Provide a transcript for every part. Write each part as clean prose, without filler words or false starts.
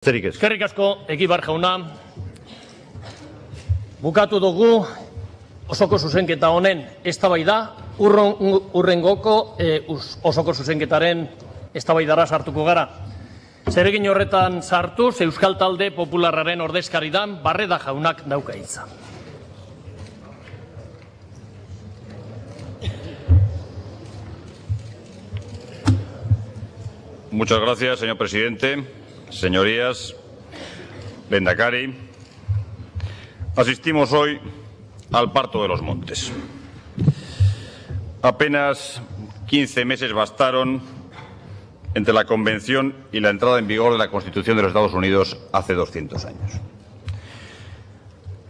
Eskerrik asko, Egibar jauna. Bukatu dugu osoko zuzenketa honen eztabaida, hurrengoko osoko zuzenketaren eztabaidara sartuko gara. Zeregin horretan sartuz, Euskal Talde Popularraren ordezkari dan Barreda jaunak dauka hitza. Muchas gracias, señor presidente. Señorías, Lehendakari, asistimos hoy al parto de los montes. Apenas 15 meses bastaron entre la Convención y la entrada en vigor de la Constitución de los Estados Unidos hace 200 años.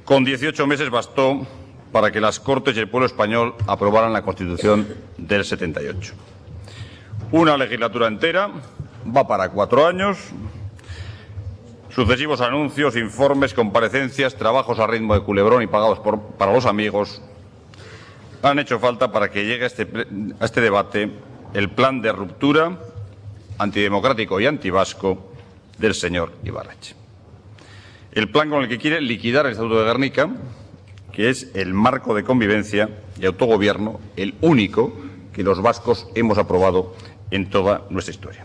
Con 18 meses bastó para que las Cortes y el pueblo español aprobaran la Constitución del 78. Una legislatura entera va para 4 años. Sucesivos anuncios, informes, comparecencias, trabajos a ritmo de culebrón y pagados para los amigos han hecho falta para que llegue a este debate el plan de ruptura antidemocrático y antivasco del señor Ibarretxe. El plan con el que quiere liquidar el Estatuto de Gernika, que es el marco de convivencia y autogobierno, el único que los vascos hemos aprobado en toda nuestra historia.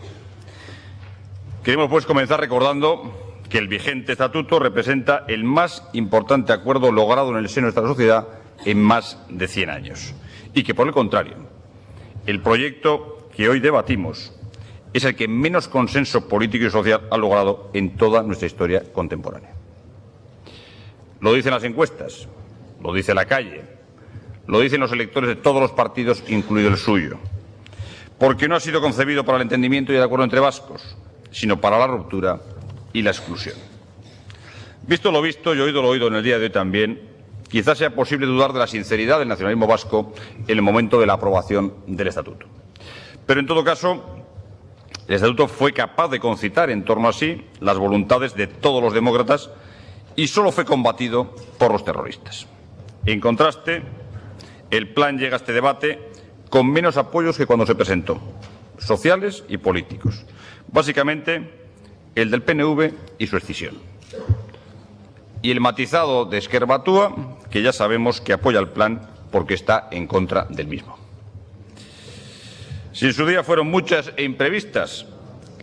Queremos, pues, comenzar recordando que el vigente estatuto representa el más importante acuerdo logrado en el seno de esta sociedad en más de 100 años y que, por el contrario, el proyecto que hoy debatimos es el que menos consenso político y social ha logrado en toda nuestra historia contemporánea. Lo dicen las encuestas, lo dice la calle, lo dicen los electores de todos los partidos, incluido el suyo, porque no ha sido concebido para el entendimiento y el acuerdo entre vascos, sino para la ruptura y la exclusión. Visto lo visto y oído lo oído en el día de hoy también, quizás sea posible dudar de la sinceridad del nacionalismo vasco en el momento de la aprobación del Estatuto. Pero, en todo caso, el Estatuto fue capaz de concitar en torno a sí las voluntades de todos los demócratas y solo fue combatido por los terroristas. En contraste, el plan llega a este debate con menos apoyos que cuando se presentó, sociales y políticos. Básicamente, el del PNV y su escisión. Y el matizado de Ezker Batua, que ya sabemos que apoya el plan porque está en contra del mismo. Si en su día fueron muchas e imprevistas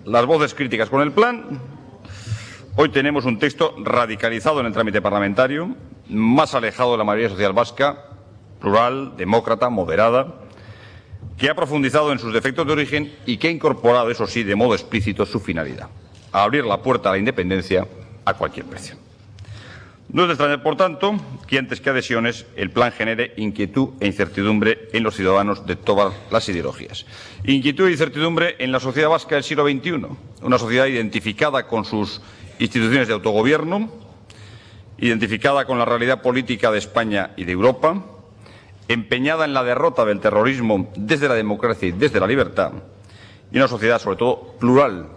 las voces críticas con el plan, hoy tenemos un texto radicalizado en el trámite parlamentario, más alejado de la mayoría social vasca, plural, demócrata, moderada, que ha profundizado en sus defectos de origen y que ha incorporado, eso sí, de modo explícito su finalidad: a abrir la puerta a la independencia a cualquier precio. No es de extrañar, por tanto, que antes que adhesiones el plan genere inquietud e incertidumbre en los ciudadanos de todas las ideologías. Inquietud e incertidumbre en la sociedad vasca del siglo XXI, una sociedad identificada con sus instituciones de autogobierno, identificada con la realidad política de España y de Europa, empeñada en la derrota del terrorismo desde la democracia y desde la libertad, y una sociedad, sobre todo, plural,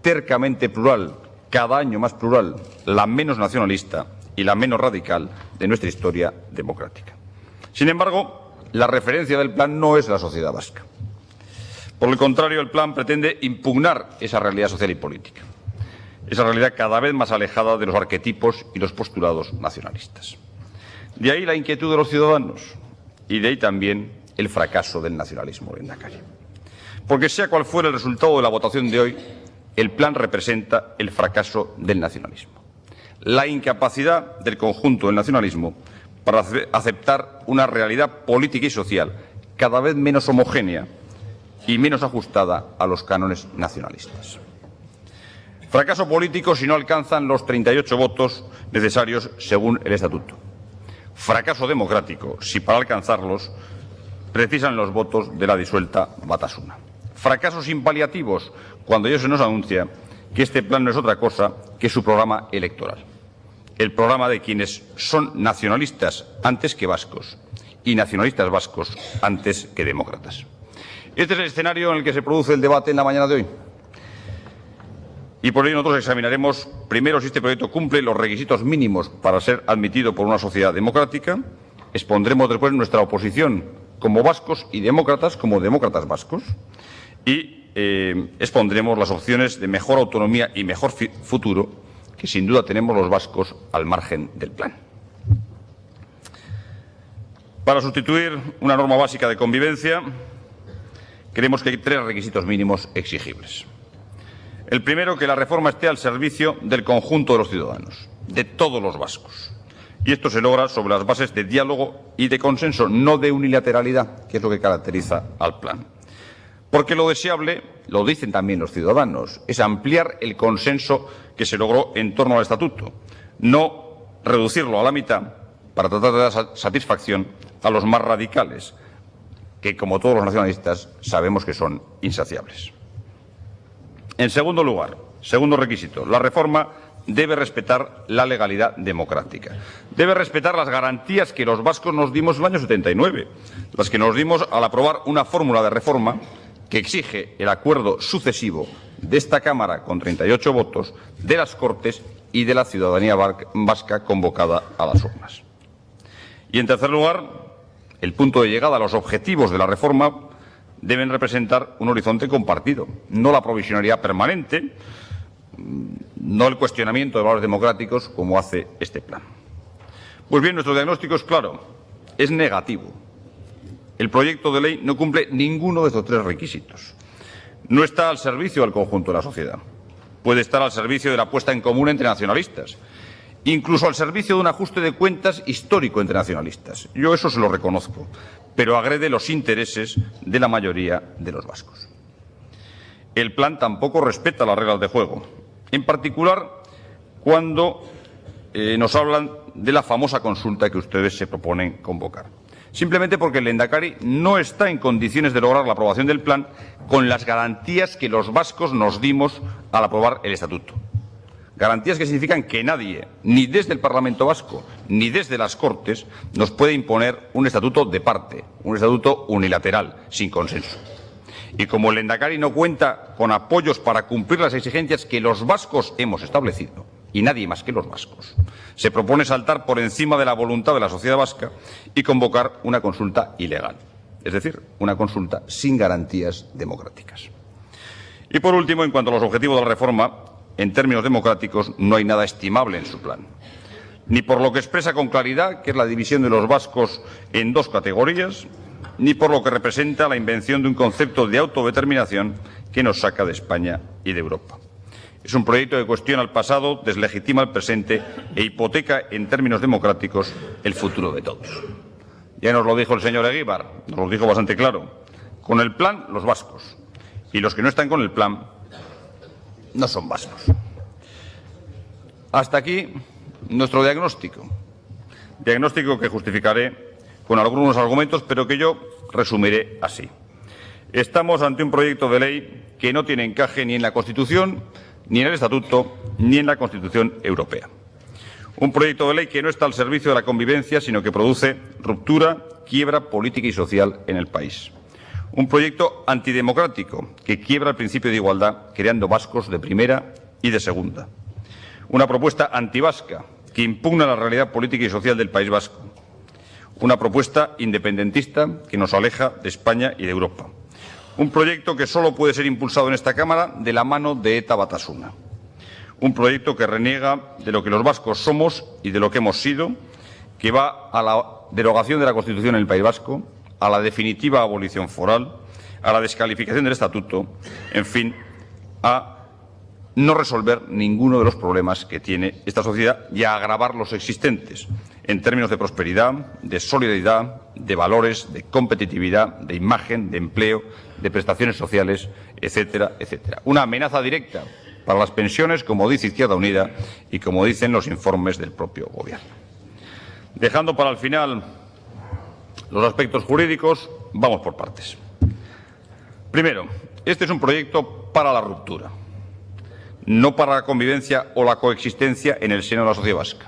tercamente plural, cada año más plural, la menos nacionalista y la menos radical de nuestra historia democrática. Sin embargo, la referencia del plan no es la sociedad vasca. Por el contrario, el plan pretende impugnar esa realidad social y política, esa realidad cada vez más alejada de los arquetipos y los postulados nacionalistas. De ahí la inquietud de los ciudadanos y de ahí también el fracaso del nacionalismo, Lehendakari. Porque sea cual fuera el resultado de la votación de hoy, el plan representa el fracaso del nacionalismo, la incapacidad del conjunto del nacionalismo para aceptar una realidad política y social cada vez menos homogénea y menos ajustada a los cánones nacionalistas. Fracaso político si no alcanzan los 38 votos necesarios según el Estatuto. Fracaso democrático si para alcanzarlos precisan los votos de la disuelta Batasuna. Fracaso sin paliativos cuando ya se nos anuncia que este plan no es otra cosa que su programa electoral. El programa de quienes son nacionalistas antes que vascos y nacionalistas vascos antes que demócratas. Este es el escenario en el que se produce el debate en la mañana de hoy. Y por ello nosotros examinaremos primero si este proyecto cumple los requisitos mínimos para ser admitido por una sociedad democrática. Expondremos después nuestra oposición como vascos y demócratas como demócratas vascos. Y expondremos las opciones de mejor autonomía y mejor futuro que sin duda tenemos los vascos al margen del plan. Para sustituir una norma básica de convivencia, creemos que hay 3 requisitos mínimos exigibles. El primero, que la reforma esté al servicio del conjunto de los ciudadanos, de todos los vascos. Y esto se logra sobre las bases de diálogo y de consenso, no de unilateralidad, que es lo que caracteriza al plan. Porque lo deseable, lo dicen también los ciudadanos, es ampliar el consenso que se logró en torno al Estatuto, no reducirlo a la mitad para tratar de dar satisfacción a los más radicales, que, como todos los nacionalistas, sabemos que son insaciables. En segundo lugar, segundo requisito, la reforma debe respetar la legalidad democrática. Debe respetar las garantías que los vascos nos dimos en el año 79, las que nos dimos al aprobar una fórmula de reforma que exige el acuerdo sucesivo de esta Cámara con 38 votos, de las Cortes y de la ciudadanía vasca convocada a las urnas. Y, en tercer lugar, el punto de llegada a los objetivos de la reforma deben representar un horizonte compartido, no la provisionalidad permanente, no el cuestionamiento de valores democráticos como hace este plan. Pues bien, nuestro diagnóstico es claro, es negativo. El proyecto de ley no cumple ninguno de estos 3 requisitos. No está al servicio del conjunto de la sociedad. Puede estar al servicio de la puesta en común entre nacionalistas, incluso al servicio de un ajuste de cuentas histórico entre nacionalistas. Yo eso se lo reconozco, pero agrede los intereses de la mayoría de los vascos. El plan tampoco respeta las reglas de juego, en particular cuando nos hablan de la famosa consulta que ustedes se proponen convocar. Simplemente porque el Lehendakari no está en condiciones de lograr la aprobación del plan con las garantías que los vascos nos dimos al aprobar el Estatuto. Garantías que significan que nadie, ni desde el Parlamento vasco, ni desde las Cortes, nos puede imponer un estatuto de parte, un estatuto unilateral, sin consenso. Y como el Lehendakari no cuenta con apoyos para cumplir las exigencias que los vascos hemos establecido, y nadie más que los vascos, se propone saltar por encima de la voluntad de la sociedad vasca y convocar una consulta ilegal, es decir, una consulta sin garantías democráticas. Y, por último, en cuanto a los objetivos de la reforma, en términos democráticos, no hay nada estimable en su plan. Ni por lo que expresa con claridad, que es la división de los vascos en 2 categorías, ni por lo que representa la invención de un concepto de autodeterminación que nos saca de España y de Europa. Es un proyecto que cuestiona el pasado, deslegitima el presente e hipoteca, en términos democráticos, el futuro de todos. Ya nos lo dijo el señor Eguíbar, nos lo dijo bastante claro. Con el plan, los vascos. Y los que no están con el plan no son vascos. Hasta aquí nuestro diagnóstico. Diagnóstico que justificaré con algunos argumentos, pero que yo resumiré así. Estamos ante un proyecto de ley que no tiene encaje ni en la Constitución, ni en el Estatuto, ni en la Constitución Europea. Un proyecto de ley que no está al servicio de la convivencia, sino que produce ruptura, quiebra política y social en el país. Un proyecto antidemocrático que quiebra el principio de igualdad, creando vascos de primera y de segunda. Una propuesta antivasca que impugna la realidad política y social del País Vasco. Una propuesta independentista que nos aleja de España y de Europa. Un proyecto que solo puede ser impulsado en esta Cámara de la mano de Eta Batasuna. Un proyecto que reniega de lo que los vascos somos y de lo que hemos sido, que va a la derogación de la Constitución en el País Vasco, a la definitiva abolición foral, a la descalificación del Estatuto, en fin, a no resolver ninguno de los problemas que tiene esta sociedad y a agravar los existentes en términos de prosperidad, de solidaridad, de valores, de competitividad, de imagen, de empleo, de prestaciones sociales, etcétera, etcétera. Una amenaza directa para las pensiones, como dice Izquierda Unida y como dicen los informes del propio Gobierno. Dejando para el final los aspectos jurídicos, vamos por partes. Primero, este es un proyecto para la ruptura, no para la convivencia o la coexistencia en el seno de la sociedad vasca.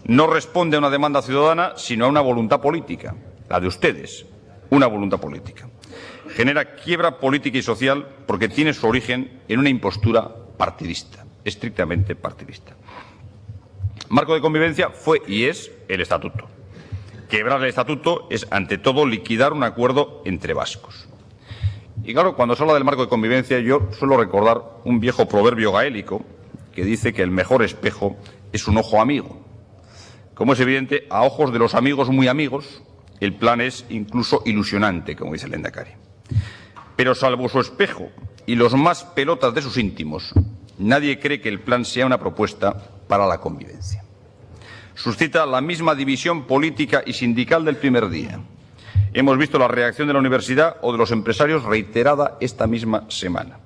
No responde a una demanda ciudadana, sino a una voluntad política, la de ustedes, una voluntad política. Genera quiebra política y social porque tiene su origen en una impostura partidista, estrictamente partidista. Marco de convivencia fue y es el Estatuto. Quebrar el Estatuto es, ante todo, liquidar un acuerdo entre vascos. Y claro, cuando se habla del marco de convivencia, yo suelo recordar un viejo proverbio gaélico que dice que el mejor espejo es un ojo amigo. Como es evidente, a ojos de los amigos muy amigos, el plan es incluso ilusionante, como dice el Lehendakari. Pero salvo su espejo y los más pelotas de sus íntimos, nadie cree que el plan sea una propuesta para la convivencia. Suscita la misma división política y sindical del primer día. Hemos visto la reacción de la universidad o de los empresarios reiterada esta misma semana.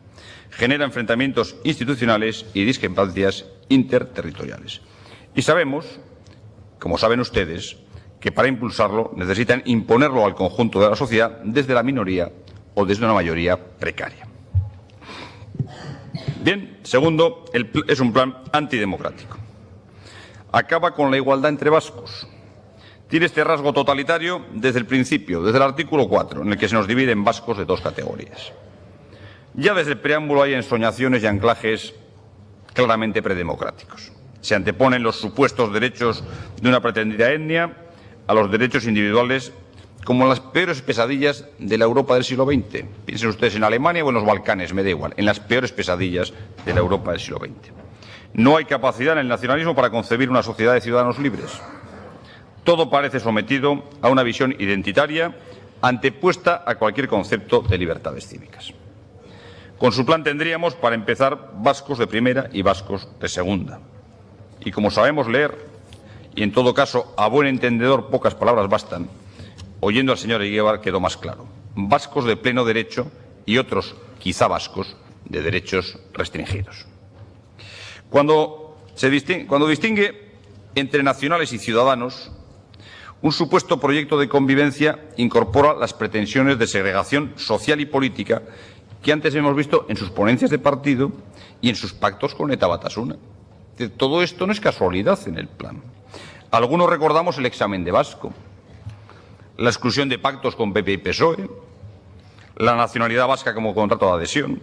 Genera enfrentamientos institucionales y discrepancias interterritoriales. Y sabemos, como saben ustedes, que para impulsarlo necesitan imponerlo al conjunto de la sociedad desde la minoría o desde una mayoría precaria. Bien, segundo, es un plan antidemocrático. Acaba con la igualdad entre vascos. Tiene este rasgo totalitario desde el principio, desde el artículo 4, en el que se nos divide en vascos de dos categorías. Ya desde el preámbulo hay ensoñaciones y anclajes claramente predemocráticos. Se anteponen los supuestos derechos de una pretendida etnia a los derechos individuales, como en las peores pesadillas de la Europa del siglo XX. Piensen ustedes en Alemania o en los Balcanes, me da igual, en las peores pesadillas de la Europa del siglo XX. No hay capacidad en el nacionalismo para concebir una sociedad de ciudadanos libres. Todo parece sometido a una visión identitaria antepuesta a cualquier concepto de libertades cívicas. Con su plan tendríamos, para empezar, vascos de primera y vascos de segunda. Y como sabemos leer, y en todo caso, a buen entendedor, pocas palabras bastan, oyendo al señor Eguíbar quedó más claro. Vascos de pleno derecho y otros, quizá vascos, de derechos restringidos. Cuando distingue entre nacionales y ciudadanos, un supuesto proyecto de convivencia incorpora las pretensiones de segregación social y política que antes hemos visto en sus ponencias de partido y en sus pactos con Eta Batasuna. Todo esto no es casualidad en el plan. Algunos recordamos el examen de Basco, la exclusión de pactos con PP y PSOE, la nacionalidad vasca como contrato de adhesión.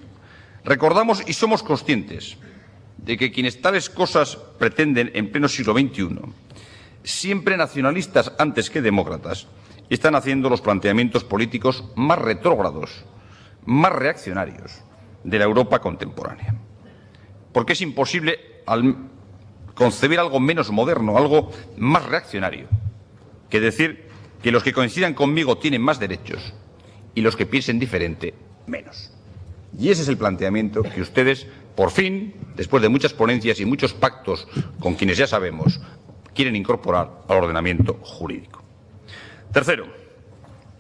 Recordamos y somos conscientes de que quienes tales cosas pretenden en pleno siglo XXI, siempre nacionalistas antes que demócratas, están haciendo los planteamientos políticos más retrógrados, más reaccionarios de la Europa contemporánea. Porque es imposible concebir algo menos moderno, algo más reaccionario, que decir que los que coincidan conmigo tienen más derechos y los que piensen diferente, menos. Y ese es el planteamiento que ustedes, por fin, después de muchas ponencias y muchos pactos con quienes ya sabemos, quieren incorporar al ordenamiento jurídico. Tercero,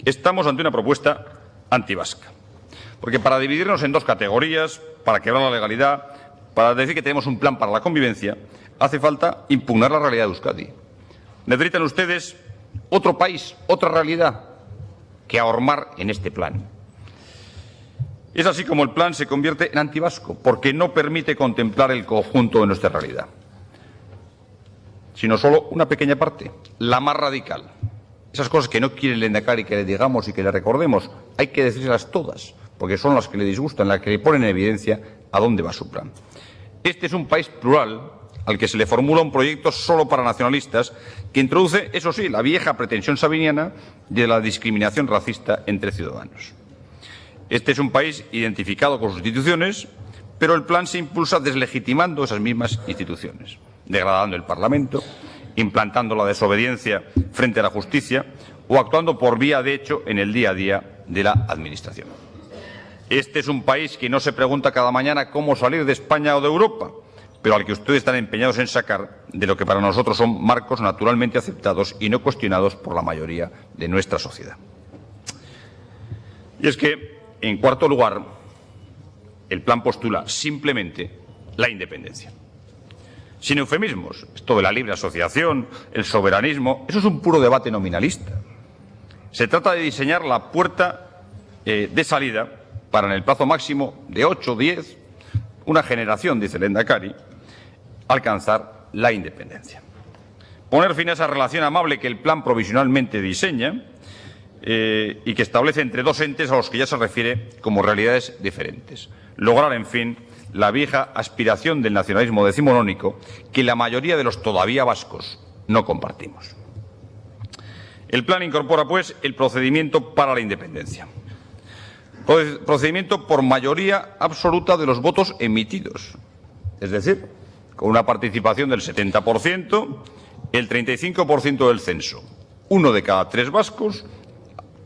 estamos ante una propuesta antivasca. Porque para dividirnos en dos categorías, para quebrar la legalidad, para decir que tenemos un plan para la convivencia, hace falta impugnar la realidad de Euskadi. Necesitan ustedes otro país, otra realidad, que ahormar en este plan. Es así como el plan se convierte en antivasco, porque no permite contemplar el conjunto de nuestra realidad, sino solo una pequeña parte, la más radical. Esas cosas que no quiere el Lehendakari que le digamos y que le recordemos, hay que decírselas todas, porque son las que le disgustan, las que le ponen en evidencia a dónde va su plan. Este es un país plural al que se le formula un proyecto solo para nacionalistas que introduce, eso sí, la vieja pretensión sabiniana de la discriminación racista entre ciudadanos. Este es un país identificado con sus instituciones, pero el plan se impulsa deslegitimando esas mismas instituciones, degradando el Parlamento, implantando la desobediencia frente a la justicia o actuando por vía de hecho en el día a día de la Administración. Este es un país que no se pregunta cada mañana cómo salir de España o de Europa, pero al que ustedes están empeñados en sacar de lo que para nosotros son marcos naturalmente aceptados y no cuestionados por la mayoría de nuestra sociedad. Y es que, en cuarto lugar, el plan postula simplemente la independencia. Sin eufemismos, esto de la libre asociación, el soberanismo, eso es un puro debate nominalista. Se trata de diseñar la puerta de salida para, en el plazo máximo de 8 o 10, una generación, dice el Lehendakari, alcanzar la independencia. Poner fin a esa relación amable que el plan provisionalmente diseña y que establece entre dos entes a los que ya se refiere como realidades diferentes. Lograr, en fin, la vieja aspiración del nacionalismo decimonónico que la mayoría de los todavía vascos no compartimos. El plan incorpora, pues, el procedimiento para la independencia. Procedimiento por mayoría absoluta de los votos emitidos. Es decir, con una participación del 70%, el 35% del censo, 1 de cada 3 vascos,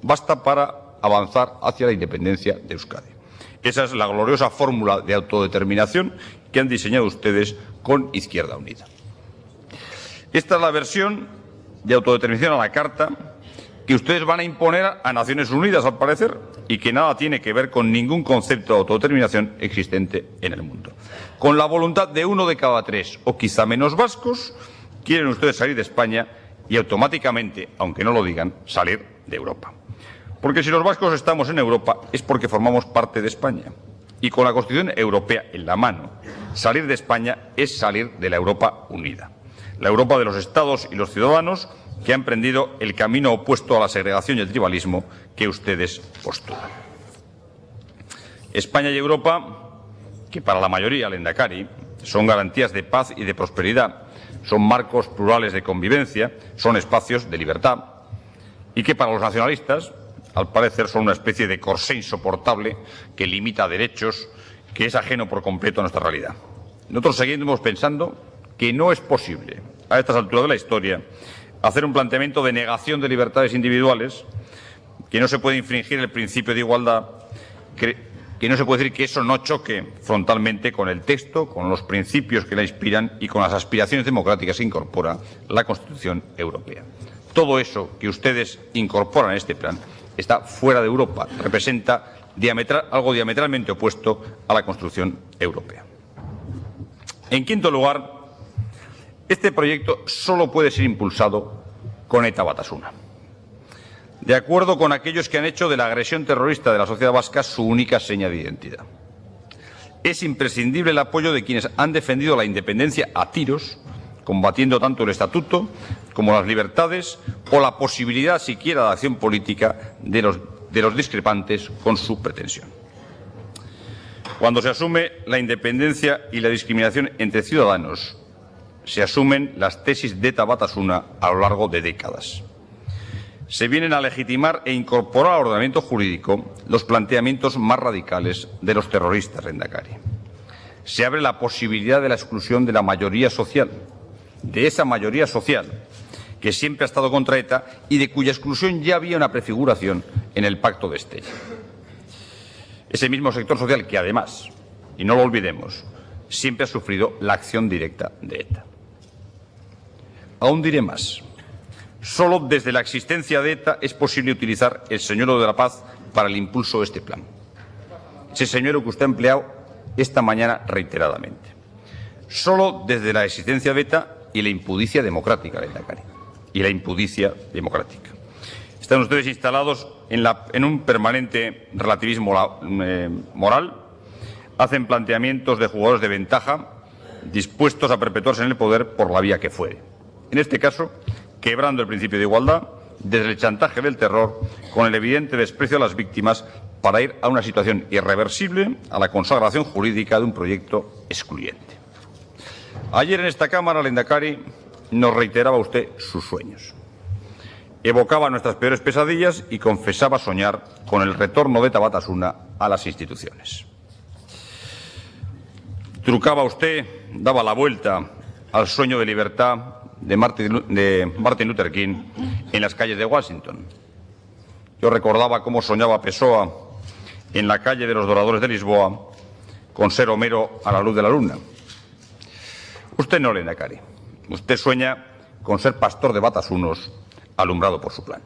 basta para avanzar hacia la independencia de Euskadi. Esa es la gloriosa fórmula de autodeterminación que han diseñado ustedes con Izquierda Unida. Esta es la versión de autodeterminación a la carta que ustedes van a imponer a Naciones Unidas, al parecer, y que nada tiene que ver con ningún concepto de autodeterminación existente en el mundo. Con la voluntad de 1 de cada 3, o quizá menos vascos, quieren ustedes salir de España y automáticamente, aunque no lo digan, salir de Europa. Porque si los vascos estamos en Europa es porque formamos parte de España. Y con la Constitución Europea en la mano, salir de España es salir de la Europa unida. La Europa de los Estados y los ciudadanos que ha emprendido el camino opuesto a la segregación y el tribalismo que ustedes postulan. España y Europa, que para la mayoría, Lehendakari, son garantías de paz y de prosperidad, son marcos plurales de convivencia, son espacios de libertad, y que para los nacionalistas, al parecer, son una especie de corsé insoportable que limita derechos, que es ajeno por completo a nuestra realidad. Nosotros seguimos pensando que no es posible, a estas alturas de la historia, hacer un planteamiento de negación de libertades individuales, que no se puede infringir el principio de igualdad, que no se puede decir que eso no choque frontalmente con el texto, con los principios que la inspiran y con las aspiraciones democráticas que incorpora la Constitución Europea. Todo eso que ustedes incorporan en este plan está fuera de Europa, representa algo diametralmente opuesto a la construcción europea. En quinto lugar, este proyecto solo puede ser impulsado con ETA Batasuna, de acuerdo con aquellos que han hecho de la agresión terrorista de la sociedad vasca su única seña de identidad. Es imprescindible el apoyo de quienes han defendido la independencia a tiros, combatiendo tanto el estatuto como las libertades o la posibilidad siquiera de acción política de los discrepantes con su pretensión. Cuando se asume la independencia y la discriminación entre ciudadanos, se asumen las tesis de ETA Batasuna a lo largo de décadas. Se vienen a legitimar e incorporar al ordenamiento jurídico los planteamientos más radicales de los terroristas, Lehendakari. Se abre la posibilidad de la exclusión de la mayoría social, de esa mayoría social que siempre ha estado contra ETA y de cuya exclusión ya había una prefiguración en el Pacto de Estella. Ese mismo sector social que, además, y no lo olvidemos, siempre ha sufrido la acción directa de ETA. Aún diré más. Solo desde la existencia de ETA es posible utilizar el señuelo de la paz para el impulso de este plan. Ese señuelo que usted ha empleado esta mañana reiteradamente. Solo desde la existencia de ETA y la impudicia democrática, Lehendakari. Y la impudicia democrática. Están ustedes instalados en un permanente relativismo moral, hacen planteamientos de jugadores de ventaja dispuestos a perpetuarse en el poder por la vía que fuere. En este caso, quebrando el principio de igualdad, desde el chantaje del terror, con el evidente desprecio a las víctimas, para ir a una situación irreversible, a la consagración jurídica de un proyecto excluyente. Ayer en esta Cámara, Lehendakari, nos reiteraba usted sus sueños. Evocaba nuestras peores pesadillas y confesaba soñar con el retorno de ETA Batasuna a las instituciones. Trucaba usted, daba la vuelta al sueño de libertad de Martin Luther King en las calles de Washington. Yo recordaba cómo soñaba Pessoa en la calle de los Doradores de Lisboa con ser Homero a la luz de la luna. Usted no, Lehendakari. Usted sueña con ser pastor de batasunos alumbrado por su plan.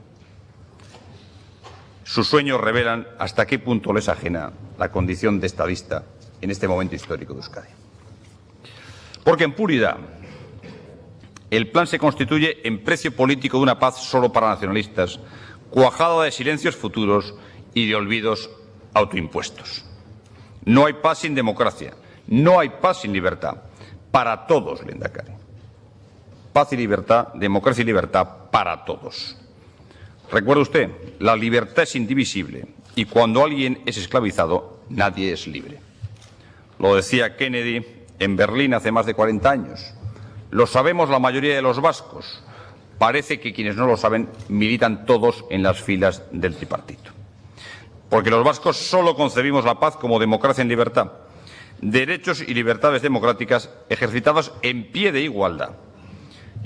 Sus sueños revelan hasta qué punto les ajena la condición de estadista en este momento histórico de Euskadi. Porque en puridad, el plan se constituye en precio político de una paz solo para nacionalistas, cuajada de silencios futuros y de olvidos autoimpuestos. No hay paz sin democracia, no hay paz sin libertad. Para todos, Lehendakari. Paz y libertad, democracia y libertad para todos. Recuerde usted, la libertad es indivisible y cuando alguien es esclavizado, nadie es libre. Lo decía Kennedy en Berlín hace más de 40 años. Lo sabemos la mayoría de los vascos. Parece que quienes no lo saben militan todos en las filas del tripartito. porque los vascos solo concebimos la paz como democracia en libertad, derechos y libertades democráticas ejercitados en pie de igualdad.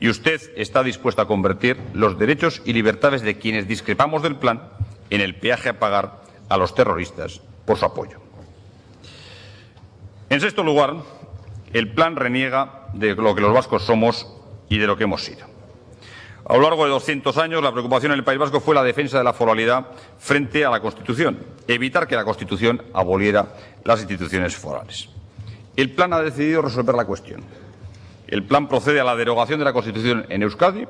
Y usted está dispuesto a convertir los derechos y libertades de quienes discrepamos del plan en el peaje a pagar a los terroristas por su apoyo. En sexto lugar, el plan reniega de lo que los vascos somos y de lo que hemos sido. A lo largo de 200 años, la preocupación en el País Vasco fue la defensa de la foralidad frente a la Constitución, evitar que la Constitución aboliera las instituciones forales. El plan ha decidido resolver la cuestión. El plan procede a la derogación de la Constitución en Euskadi,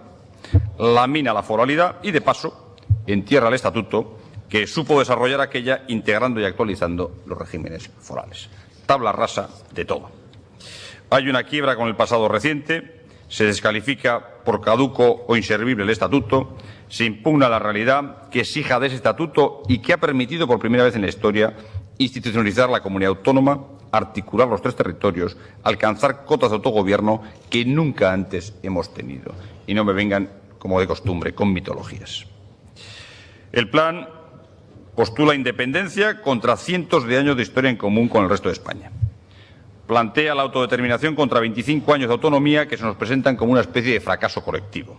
lamina la foralidad y, de paso, entierra el estatuto que supo desarrollar aquella integrando y actualizando los regímenes forales. Tabla rasa de todo. Hay una quiebra con el pasado reciente, se descalifica por caduco o inservible el estatuto, se impugna la realidad que es hija de ese estatuto y que ha permitido por primera vez en la historia institucionalizar la comunidad autónoma, articular los tres territorios, alcanzar cotas de autogobierno que nunca antes hemos tenido. Y no me vengan, como de costumbre, con mitologías. El plan postula independencia contra cientos de años de historia en común con el resto de España. Plantea la autodeterminación contra 25 años de autonomía que se nos presentan como una especie de fracaso colectivo.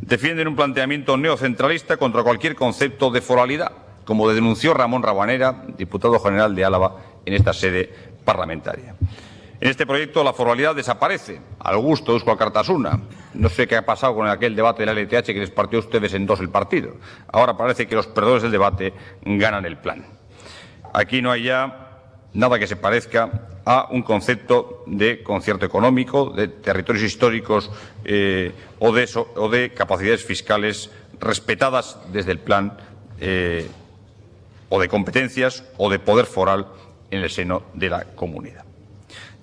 Defienden un planteamiento neocentralista contra cualquier concepto de foralidad, como denunció Ramón Rabanera, diputado general de Álava, en esta sede parlamentaria. En este proyecto la foralidad desaparece, al gusto de Eusko Alkartasuna. No sé qué ha pasado con aquel debate de la LTH que les partió a ustedes en dos el partido. Ahora parece que los perdedores del debate ganan el plan. Aquí no hay ya nada que se parezca a un concepto de concierto económico, de territorios históricos o de capacidades fiscales respetadas desde el plan o de competencias o de poder foral en el seno de la comunidad.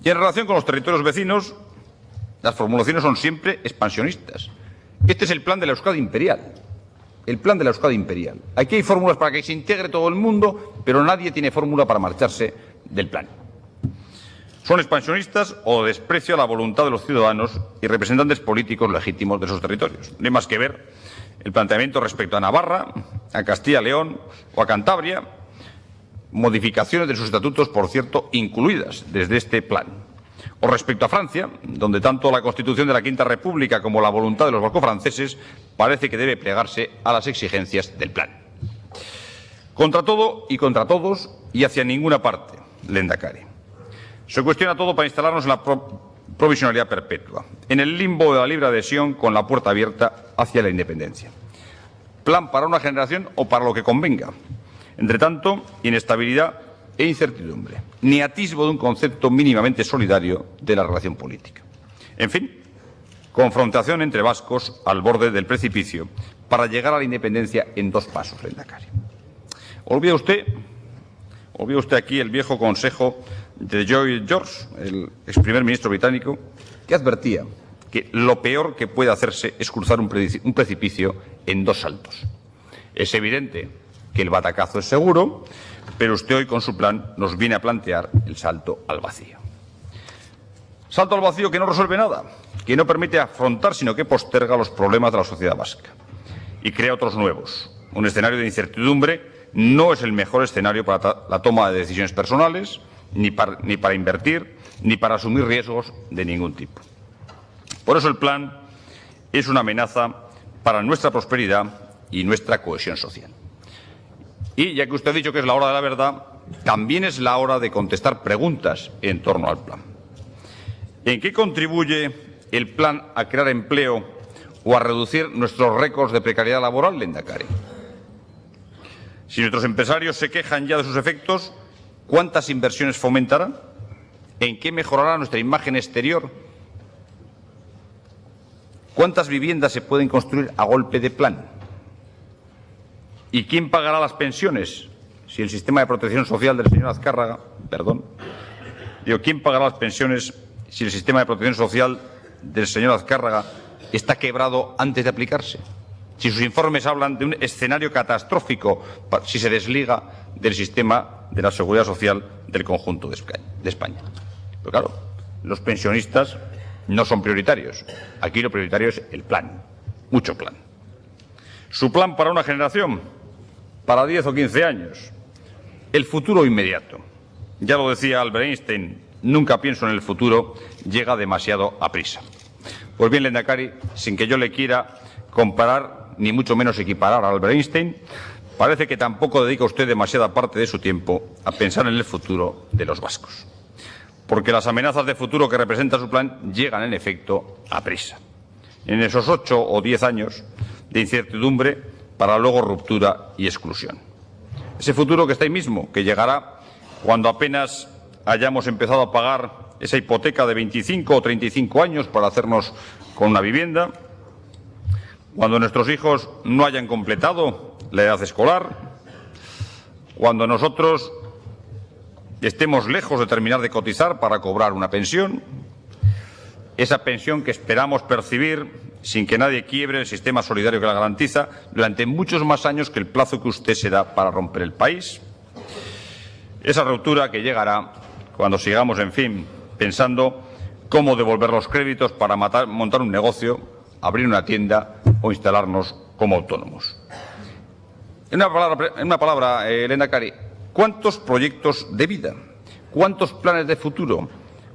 Y en relación con los territorios vecinos, las formulaciones son siempre expansionistas. Este es el plan de la Euskadi imperial. El plan de la Euskadi imperial. Aquí hay fórmulas para que se integre todo el mundo, pero nadie tiene fórmula para marcharse del plan. Son expansionistas o desprecio a la voluntad de los ciudadanos y representantes políticos legítimos de esos territorios. No hay más que ver el planteamiento respecto a Navarra, a Castilla y León o a Cantabria, modificaciones de sus estatutos, por cierto, incluidas desde este plan. O respecto a Francia, donde tanto la Constitución de la Quinta República como la voluntad de los vasco-franceses parece que debe plegarse a las exigencias del plan. Contra todo y contra todos y hacia ninguna parte, Lehendakari. Se cuestiona todo para instalarnos en la provisionalidad perpetua, en el limbo de la libre adhesión con la puerta abierta hacia la independencia. Plan para una generación o para lo que convenga. Entre tanto, inestabilidad e incertidumbre, ni atisbo de un concepto mínimamente solidario de la relación política. En fin, confrontación entre vascos al borde del precipicio para llegar a la independencia en dos pasos, Lehendakari. Olvida usted aquí el viejo consejo de Lloyd George, el ex primer ministro británico, que advertía que lo peor que puede hacerse es cruzar un precipicio en dos saltos. Es evidente que el batacazo es seguro, pero usted hoy con su plan nos viene a plantear el salto al vacío. Salto al vacío que no resuelve nada, que no permite afrontar, sino que posterga los problemas de la sociedad vasca y crea otros nuevos. Un escenario de incertidumbre no es el mejor escenario para la toma de decisiones personales, ni para invertir, ni para asumir riesgos de ningún tipo. Por eso el plan es una amenaza para nuestra prosperidad y nuestra cohesión social. Y, ya que usted ha dicho que es la hora de la verdad, también es la hora de contestar preguntas en torno al plan. ¿En qué contribuye el plan a crear empleo o a reducir nuestros récords de precariedad laboral, Lehendakari? Si nuestros empresarios se quejan ya de sus efectos, ¿cuántas inversiones fomentará? ¿En qué mejorará nuestra imagen exterior? ¿Cuántas viviendas se pueden construir a golpe de plan? ¿Y quién pagará las pensiones? Si el sistema de protección social del señor Azcárraga, ¿quién pagará las pensiones si el sistema de protección social del señor Azcárraga está quebrado antes de aplicarse? Si sus informes hablan de un escenario catastrófico si se desliga del sistema de la seguridad social del conjunto de España. Pero claro, los pensionistas no son prioritarios. Aquí lo prioritario es el plan, mucho plan. Su plan para una generación, para 10 o 15 años. El futuro inmediato. Ya lo decía Albert Einstein, nunca pienso en el futuro, llega demasiado a prisa. Pues bien, lehendakari, sin que yo le quiera comparar, ni mucho menos equiparar a Albert Einstein, parece que tampoco dedica usted demasiada parte de su tiempo a pensar en el futuro de los vascos. Porque las amenazas de futuro que representa su plan llegan, en efecto, a prisa. En esos 8 o 10 años de incertidumbre para luego ruptura y exclusión. Ese futuro que está ahí mismo, que llegará cuando apenas hayamos empezado a pagar esa hipoteca de 25 o 35 años para hacernos con una vivienda, cuando nuestros hijos no hayan completado la edad escolar, cuando nosotros estemos lejos de terminar de cotizar para cobrar una pensión, esa pensión que esperamos percibir sin que nadie quiebre el sistema solidario que la garantiza durante muchos más años que el plazo que usted se da para romper el país. Esa ruptura que llegará cuando sigamos, en fin, pensando cómo devolver los créditos para montar un negocio, abrir una tienda o instalarnos como autónomos. En una palabra, lehendakari, ¿cuántos proyectos de vida, cuántos planes de futuro,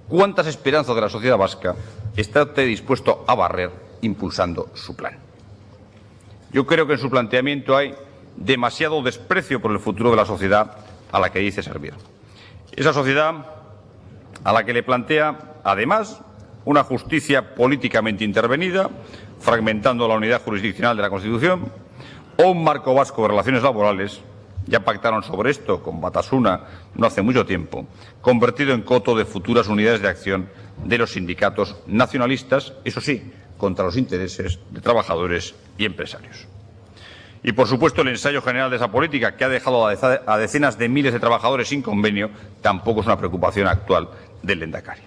cuántas esperanzas de la sociedad vasca está usted dispuesto a barrer impulsando su plan? Yo creo que en su planteamiento hay demasiado desprecio por el futuro de la sociedad a la que dice servir. Esa sociedad a la que le plantea, además, una justicia políticamente intervenida, fragmentando la unidad jurisdiccional de la Constitución, o un marco vasco de relaciones laborales, ya pactaron sobre esto con Batasuna no hace mucho tiempo, convertido en coto de futuras unidades de acción de los sindicatos nacionalistas, eso sí, contra los intereses de trabajadores y empresarios. Y, por supuesto, el ensayo general de esa política, que ha dejado a decenas de miles de trabajadores sin convenio, tampoco es una preocupación actual del lehendakari.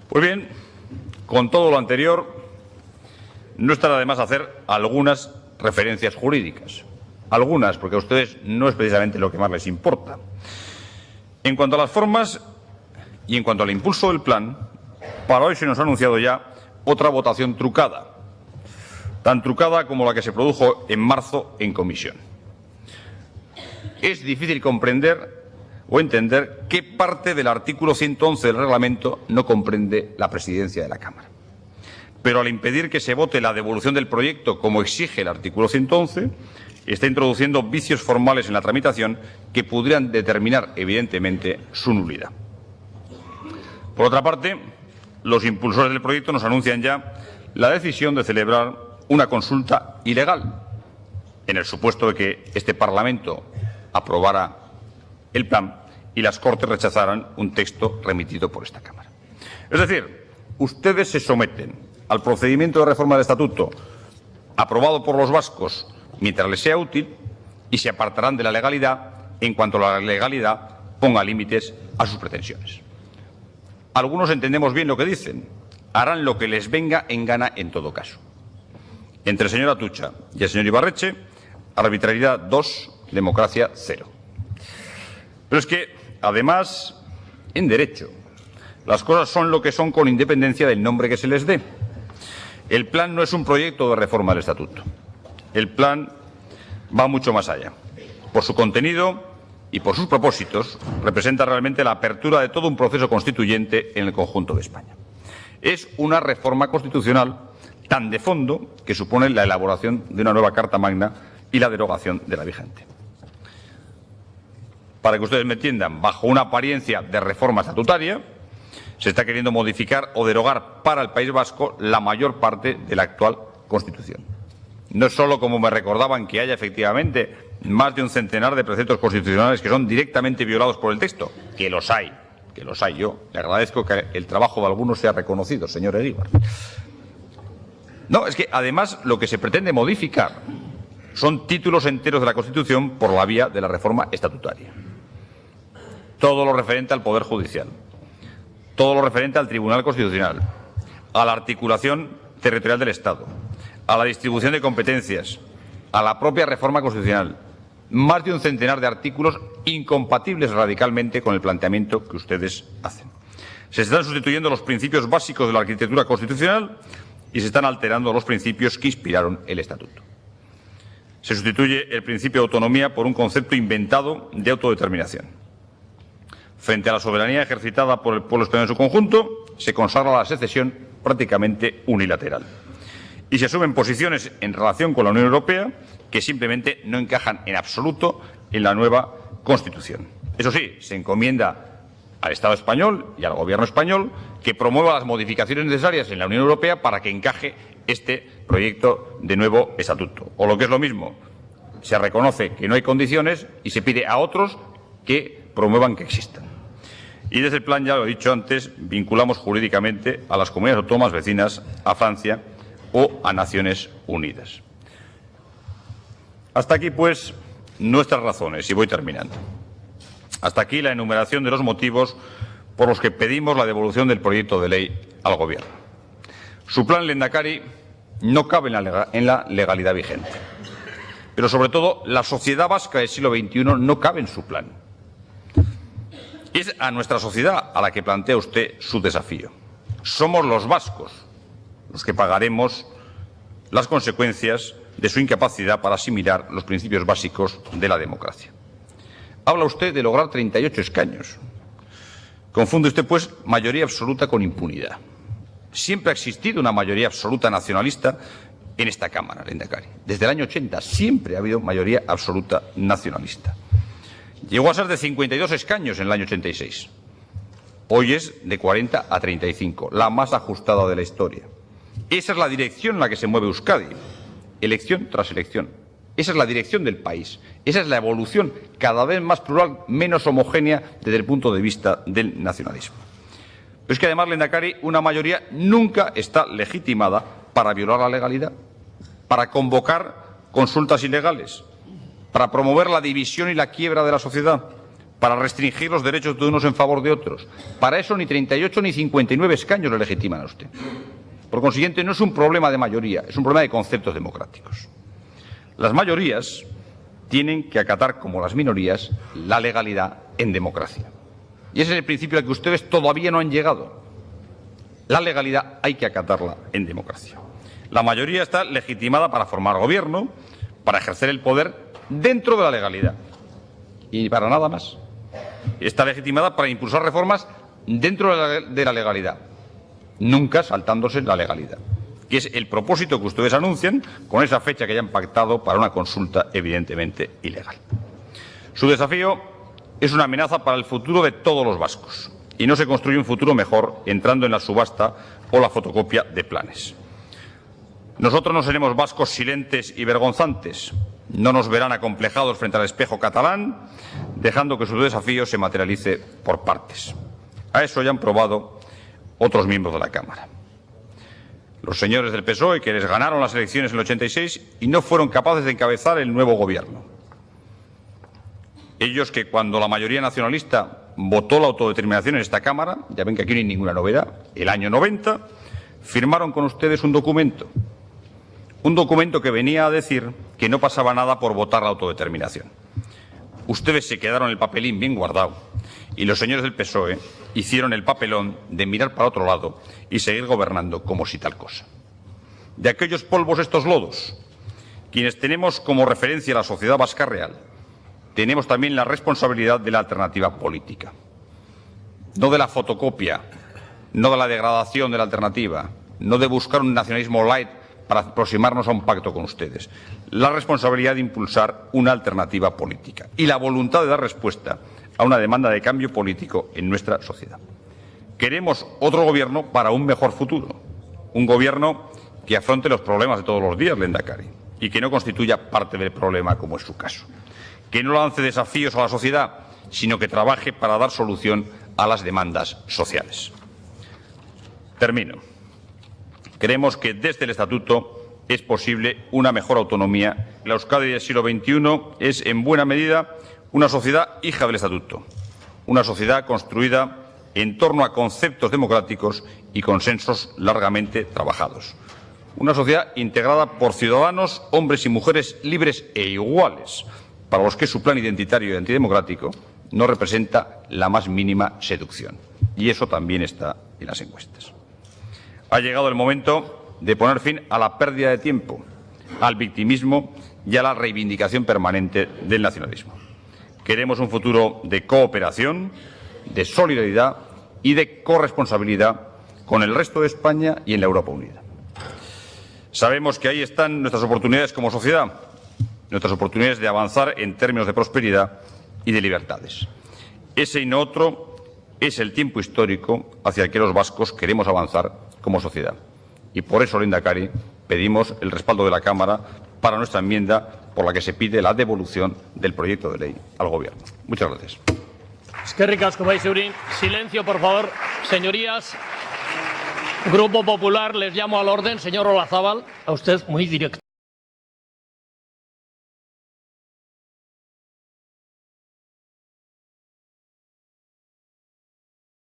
Pues bien, con todo lo anterior, no estará de más hacer algunas referencias jurídicas. Algunas, porque a ustedes no es precisamente lo que más les importa. En cuanto a las formas y en cuanto al impulso del plan, para hoy se nos ha anunciado ya otra votación trucada, tan trucada como la que se produjo en marzo en comisión. Es difícil comprender o entender qué parte del artículo 111 del reglamento no comprende la presidencia de la Cámara. Pero al impedir que se vote la devolución del proyecto como exige el artículo 111, está introduciendo vicios formales en la tramitación que podrían determinar, evidentemente, su nulidad. Por otra parte, los impulsores del proyecto nos anuncian ya la decisión de celebrar una consulta ilegal, en el supuesto de que este Parlamento aprobara el plan y las Cortes rechazaran un texto remitido por esta Cámara. Es decir, ustedes se someten al procedimiento de reforma del Estatuto aprobado por los vascos mientras les sea útil y se apartarán de la legalidad en cuanto la legalidad ponga límites a sus pretensiones. Algunos entendemos bien lo que dicen, harán lo que les venga en gana en todo caso. Entre el señor Atutxa y el señor Ibarretxe, arbitrariedad 2, democracia 0. Pero es que, además, en derecho, las cosas son lo que son con independencia del nombre que se les dé. El plan no es un proyecto de reforma del Estatuto. El plan va mucho más allá. Por su contenido y por sus propósitos, representa realmente la apertura de todo un proceso constituyente en el conjunto de España. Es una reforma constitucional tan de fondo que supone la elaboración de una nueva Carta Magna y la derogación de la vigente. Para que ustedes me entiendan, bajo una apariencia de reforma estatutaria, se está queriendo modificar o derogar para el País Vasco la mayor parte de la actual Constitución. No es solo, como me recordaban, que haya efectivamente más de un centenar de preceptos constitucionales que son directamente violados por el texto, que los hay. Yo le agradezco que el trabajo de algunos sea reconocido, señor Eguíbar. No, es que además lo que se pretende modificar son títulos enteros de la Constitución por la vía de la reforma estatutaria. Todo lo referente al Poder Judicial, todo lo referente al Tribunal Constitucional, a la articulación territorial del Estado, a la distribución de competencias, a la propia reforma constitucional. Más de un centenar de artículos incompatibles radicalmente con el planteamiento que ustedes hacen. Se están sustituyendo los principios básicos de la arquitectura constitucional y se están alterando los principios que inspiraron el Estatuto. Se sustituye el principio de autonomía por un concepto inventado de autodeterminación. Frente a la soberanía ejercitada por el pueblo español en su conjunto, se consagra la secesión prácticamente unilateral. Y se asumen posiciones en relación con la Unión Europea que simplemente no encajan en absoluto en la nueva Constitución. Eso sí, se encomienda al Estado español y al Gobierno español que promueva las modificaciones necesarias en la Unión Europea para que encaje este proyecto de nuevo estatuto. O lo que es lo mismo, se reconoce que no hay condiciones y se pide a otros que promuevan que existan. Y desde el plan, ya lo he dicho antes, vinculamos jurídicamente a las comunidades autónomas vecinas, a Francia o a Naciones Unidas. Hasta aquí, pues, nuestras razones, y voy terminando. Hasta aquí la enumeración de los motivos por los que pedimos la devolución del proyecto de ley al Gobierno. Su plan, Lehendakari, no cabe en la legalidad vigente. Pero, sobre todo, la sociedad vasca del siglo XXI no cabe en su plan. Es a nuestra sociedad a la que plantea usted su desafío. Somos los vascos los que pagaremos las consecuencias de su incapacidad para asimilar los principios básicos de la democracia. Habla usted de lograr 38 escaños. Confunde usted, pues, mayoría absoluta con impunidad. Siempre ha existido una mayoría absoluta nacionalista en esta Cámara, Lehendakari. Desde el año 80 siempre ha habido mayoría absoluta nacionalista. Llegó a ser de 52 escaños en el año 86. Hoy es de 40 a 35, la más ajustada de la historia. Esa es la dirección en la que se mueve Euskadi, elección tras elección. Esa es la dirección del país. Esa es la evolución cada vez más plural, menos homogénea desde el punto de vista del nacionalismo. Pero es que además, Lehendakari, una mayoría nunca está legitimada para violar la legalidad, para convocar consultas ilegales, para promover la división y la quiebra de la sociedad, para restringir los derechos de unos en favor de otros. Para eso ni 38 ni 59 escaños le legitiman a usted. Por consiguiente, no es un problema de mayoría, es un problema de conceptos democráticos. Las mayorías tienen que acatar, como las minorías, la legalidad en democracia. Y ese es el principio al que ustedes todavía no han llegado. La legalidad hay que acatarla en democracia. La mayoría está legitimada para formar gobierno, para ejercer el poder dentro de la legalidad. Y para nada más. Está legitimada para impulsar reformas dentro de la legalidad, nunca saltándose la legalidad, que es el propósito que ustedes anuncian con esa fecha que ya han pactado para una consulta evidentemente ilegal. Su desafío es una amenaza para el futuro de todos los vascos y no se construye un futuro mejor entrando en la subasta o la fotocopia de planes. Nosotros no seremos vascos silentes y vergonzantes. No nos verán acomplejados frente al espejo catalán, dejando que su desafío se materialice por partes. A eso ya han probado otros miembros de la Cámara. Los señores del PSOE, que les ganaron las elecciones en el 86 y no fueron capaces de encabezar el nuevo gobierno. Ellos que, cuando la mayoría nacionalista votó la autodeterminación en esta Cámara, ya ven que aquí no hay ninguna novedad, el año 90, firmaron con ustedes un documento que venía a decir que no pasaba nada por votar la autodeterminación. Ustedes se quedaron el papelín bien guardado y los señores del PSOE hicieron el papelón de mirar para otro lado y seguir gobernando como si tal cosa. De aquellos polvos estos lodos, quienes tenemos como referencia la sociedad vasca real, tenemos también la responsabilidad de la alternativa política. No de la fotocopia, no de la degradación de la alternativa, no de buscar un nacionalismo light para aproximarnos a un pacto con ustedes. La responsabilidad de impulsar una alternativa política y la voluntad de dar respuesta a una demanda de cambio político en nuestra sociedad. Queremos otro gobierno para un mejor futuro, un gobierno que afronte los problemas de todos los días, Lehendakari, y que no constituya parte del problema, como es su caso. Que no lance desafíos a la sociedad, sino que trabaje para dar solución a las demandas sociales. Termino. Creemos que desde el Estatuto es posible una mejor autonomía. La Euskadi del siglo XXI es, en buena medida, una sociedad hija del Estatuto, una sociedad construida en torno a conceptos democráticos y consensos largamente trabajados. Una sociedad integrada por ciudadanos, hombres y mujeres libres e iguales, para los que su plan identitario y antidemocrático no representa la más mínima seducción. Y eso también está en las encuestas. Ha llegado el momento de poner fin a la pérdida de tiempo, al victimismo y a la reivindicación permanente del nacionalismo. Queremos un futuro de cooperación, de solidaridad y de corresponsabilidad con el resto de España y en la Europa unida. Sabemos que ahí están nuestras oportunidades como sociedad, nuestras oportunidades de avanzar en términos de prosperidad y de libertades. Ese y no otro es el tiempo histórico hacia el que los vascos queremos avanzar como sociedad. Y por eso, Lehendakari, pedimos el respaldo de la Cámara para nuestra enmienda por la que se pide la devolución del proyecto de ley al Gobierno. Muchas gracias. Eskerrik asko, bai zeuri. Silencio, por favor. Señorías, Grupo Popular, les llamo al orden. Señor Olazábal, a usted muy directo.